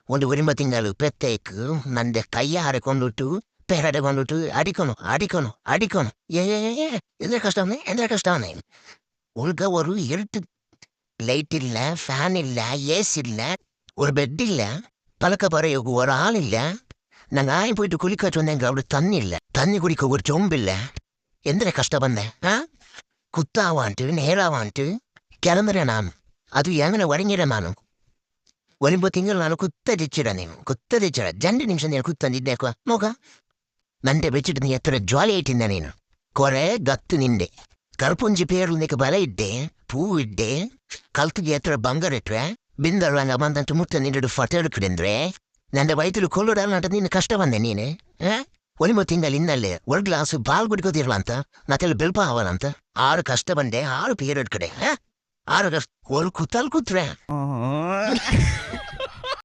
ಒಂದು ಉರಿಮ ತಿಂಗಳು ಪೆತ್ತೇಕು ನಂದೆ ಕೈಯ ಹಾರಿಕೊಂಡ್ಬಿಟ್ಟು ಪೆರಡೆಗೊಂಡ್ಬಿಟ್ಟು அடிக்கணும் ஏ எந்த கஷ்டம் எந்த கஷ்டம் ஒழுங்கா ஒரு இருட்டு லைட் இல்ல ஃபேன் இல்ல ஏசி இல்ல ஒரு பெட் இல்ல பழக்க பறையுக்கு ஒரு ஆள் இல்ல நாங்க ஆய் போயிட்டு குளிக்க சொன்னேங்க அப்படி தண்ணி இல்ல தண்ணி குடிக்க ஒரு சொம்பு இல்ல எந்த கஷ்டம் வந்தேன் குத்தாவான்ட்டு நேராவான்ட்டு கிளம்புறேன் நான் அது எங்கன வரைங்கிறேன் நானும் ಒಲಿಂಬ ತಿಂಗಳು ನಾನು ಕುತ್ತದಿಚ್ಚಿರ ನೀನು ಕುತ್ತದಿಚ್ಚಿರ 2 ನಿಮಿಷ ನೀನು ಕುತ್ತಂದಿದ್ದೆ ನೋಗ ನಂಡೆ ಬೆಚ್ಚಿಟ್ಟು ನೀ ಎತ್ತರ ಜ್ವಾಲಿ ಇಟ್ಟಿದ್ದ ನೀನು ಕೊರೆ ಗತ್ತು ನಿಂಡೆ ಕರ್ಪುಂಜಿ ಪೇರು ನೀಕು ಬಲ ಇಡ್ಡೆ ಪೂ ಇಡ್ಡೆ ಕಲ್ತಿಗೆ ಎತ್ತರ ಬಂಗಾರ ಇಟ್ರೆ ಬಿಂದರಂಗ ಬಂದಂಟು ಮುತ್ತ ನಿಂಡು ಫಟೋ எடுக்குதுன்றே ನಂಡೆ ವೈದ್ಯರು ಕೊಲ್ಲುಡಲ್ಲ ನೀನು ಕಷ್ಟ ಬಂದೆ ನೀನು ಒಲಿಂಬ ತಿಂಗಳು ಇನ್ನಲ್ಲೇ ಒಂದು ಗ್ಲಾಸ್ ಪಾಲ್ ಕುಡ್ಕೋತಿರಲ್ಲ ಅಂತ ಮತ್ತೆ ಬೆಲ್ಪ ಆವಲ್ಲಂತ 6 ಕಷ್ಟ ಬಂದೆ 6 ಪೇರು எடுக்குದೆ 6 ಕಷ್ಟ ஒரு குத்தால் குத்துறேன்